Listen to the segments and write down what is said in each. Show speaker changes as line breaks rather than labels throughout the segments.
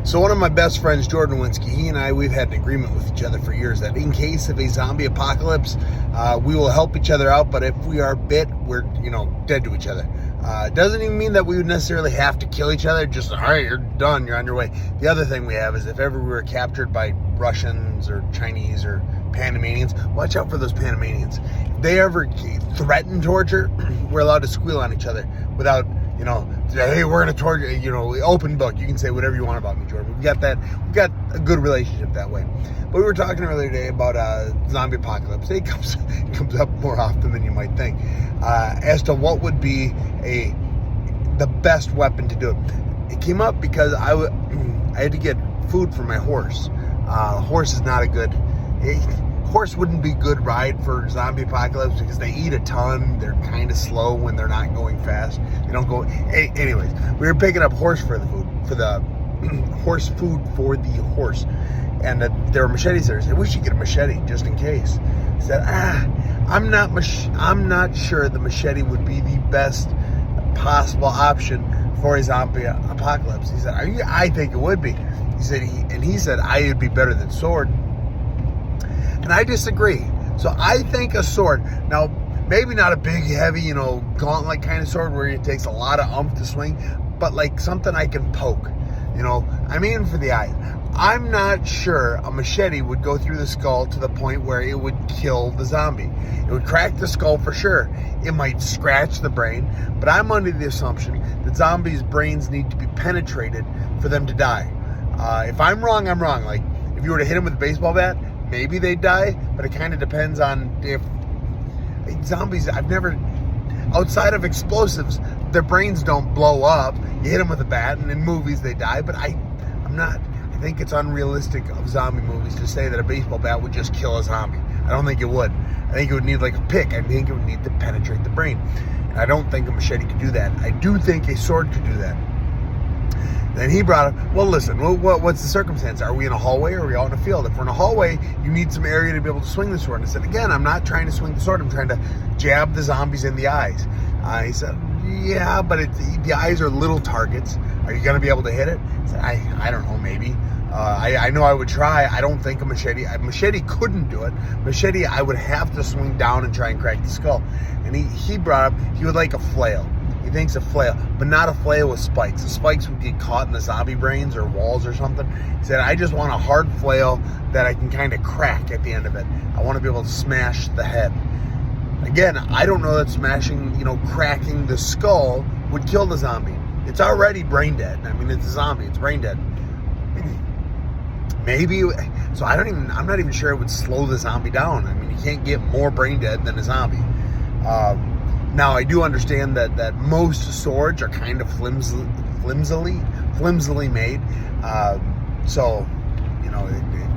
So one of my best friends, Jordan Winsky, he and I, we've had an agreement with each other for years that in case of a zombie apocalypse, we will help each other out. But if we are bit, we're, dead to each other. It doesn't even mean that we would necessarily have to kill each other. Just, all right, you're done. You're on your way. The other thing we have is if ever we were captured by Russians or Chinese or Panamanians, watch out for those Panamanians. If they ever threaten torture, we're allowed to squeal on each other without, hey, we're going to torture, open book. You can say whatever you want about me, Jordan. We've got a good relationship that way. But we were talking earlier today about zombie apocalypse. It comes up more often than you might think, as to what would be the best weapon to do it. It came up because I had to get food for my horse. Horse is not a good... Horse wouldn't be good ride for zombie apocalypse because they eat a ton. They're kind of slow when they're not going fast. They don't go. Anyways, we were picking up horse for the horse food for the horse, and there were machetes there. I said we should get a machete just in case. I said I'm not sure the machete would be the best possible option for a zombie apocalypse. He said I think it would be. He said it'd be better than sword. And I disagree. So I think a sword, now maybe not a big, heavy, gauntlet kind of sword where it takes a lot of oomph to swing, but like something I can poke. I'm aiming for the eye. I'm not sure a machete would go through the skull to the point where it would kill the zombie. It would crack the skull for sure. It might scratch the brain, but I'm under the assumption that zombies' brains need to be penetrated for them to die. If I'm wrong, I'm wrong. Like if you were to hit them with a baseball bat, maybe they'd die, but it kind of depends on if zombies, outside of explosives, their brains don't blow up. You hit them with a bat, and in movies they die, but I think it's unrealistic of zombie movies to say that a baseball bat would just kill a zombie. I don't think it would. I think it would need like a pick. I think it would need to penetrate the brain. And I don't think a machete could do that. I do think a sword could do that. Then he brought up, well, listen, what's the circumstance? Are we in a hallway or are we out in a field? If we're in a hallway, you need some area to be able to swing the sword. And I said, again, I'm not trying to swing the sword. I'm trying to jab the zombies in the eyes. He said, yeah, but the eyes are little targets. Are you going to be able to hit it? I said, I don't know, maybe. I know I would try. I don't think a machete couldn't do it. Machete, I would have to swing down and try and crack the skull. And he brought up, he would like a flail. He thinks a flail, but not a flail with spikes. The spikes would get caught in the zombie brains or walls or something. He said, I just want a hard flail that I can kind of crack at the end of it. I want to be able to smash the head. Again, I don't know that smashing, cracking the skull would kill the zombie. It's already brain dead. I mean, it's a zombie. It's brain dead. Maybe, so I'm not even sure it would slow the zombie down. I mean, you can't get more brain dead than a zombie. Now, I do understand that most swords are kind of flimsily made. So,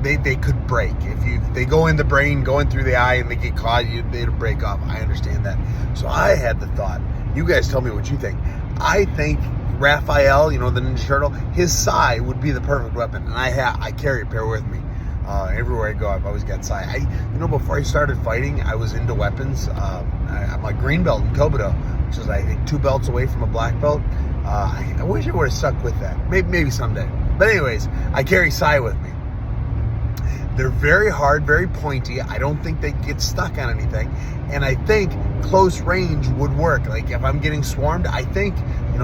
they could break. If they go in the brain, going through the eye, and they get caught, they'd break off. I understand that. So I had the thought. You guys tell me what you think. I think Raphael, the Ninja Turtle, his sai would be the perfect weapon. And I carry a pair with me. Everywhere I go, I've always got sai. Before I started fighting, I was into weapons. I'm a green belt in Kobudo, which is, I think, 2 belts away from a black belt. I wish I would have stuck with that. Maybe someday. But anyways, I carry sai with me. They're very hard, very pointy. I don't think they get stuck on anything. And I think close range would work. Like if I'm getting swarmed, I think,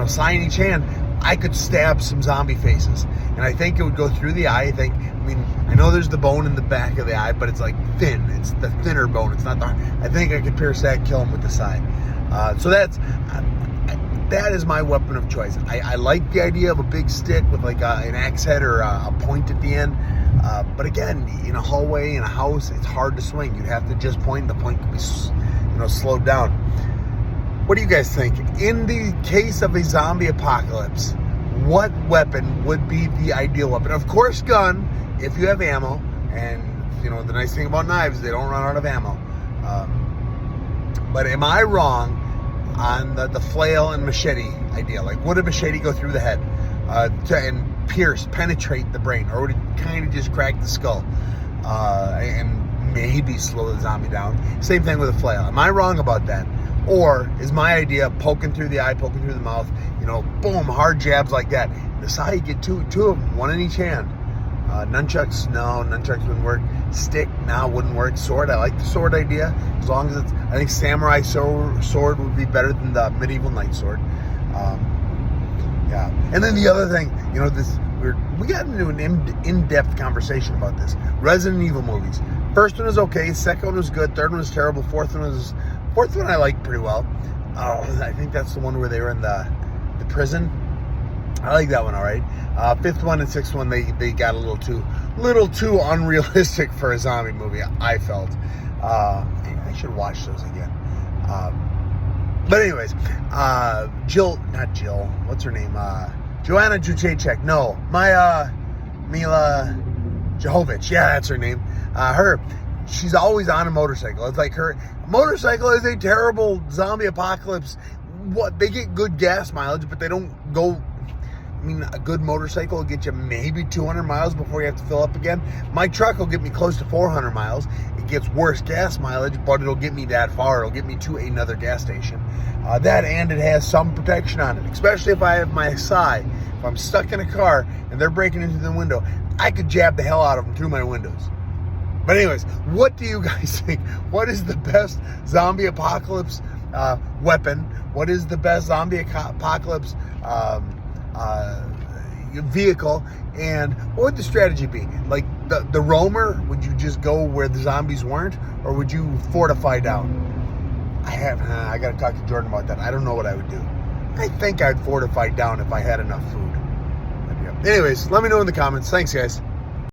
sai in each hand, I could stab some zombie faces. And I think it would go through the eye. I know there's the bone in the back of the eye, but it's like thin. It's the thinner bone. It's not the... I think I could pierce that, kill him with the side. So that is my weapon of choice. I like the idea of a big stick with like an axe head or a point at the end. But again, in a hallway, in a house, it's hard to swing. You'd have to just point. The point could be, slowed down. What do you guys think? In the case of a zombie apocalypse, what weapon would be the ideal weapon? Of course, gun, if you have ammo. And, the nice thing about knives, they don't run out of ammo. But am I wrong on the flail and machete idea? Like, would a machete go through the head and penetrate the brain? Or would it kind of just crack the skull and maybe slow the zombie down? Same thing with a flail. Am I wrong about that? Or is my idea poking through the eye, poking through the mouth, boom, hard jabs like that. The saw, you get two of them, one in each hand. Nunchucks, no, nunchucks wouldn't work. Stick, no, wouldn't work. Sword, I like the sword idea, as long as I think samurai sword would be better than the medieval knight sword. Yeah, and then the other thing, we got into an in-depth conversation about this. Resident Evil movies. First one was okay, second one was good, third one was terrible, fourth one I liked pretty well. I think that's the one where they were in the prison. I like that one, all right. Fifth one and sixth one, they got a little too unrealistic for a zombie movie, I felt. I should watch those again. But anyways, not Jill, what's her name? Joanna Jacek. No, Mila Jovovich. Yeah, that's her name. She's always on a motorcycle. It's like her motorcycle is a terrible zombie apocalypse. They get good gas mileage, but they don't go. A good motorcycle will get you maybe 200 miles before you have to fill up again. My truck will get me close to 400 miles. It gets worse gas mileage, but it'll get me that far. It'll get me to another gas station. That, and it has some protection on it, especially if I have my SI. If I'm stuck in a car and they're breaking into the window, I could jab the hell out of them through my windows. But anyways, what do you guys think? What is the best zombie apocalypse weapon? What is the best zombie apocalypse vehicle, and what would the strategy be? Like the roamer, would you just go where the zombies weren't, or would you fortify down? I gotta talk to Jordan about that. I don't know what I would do. I think I'd fortify down if I had enough food. Anyways, let me know in the comments. Thanks, guys.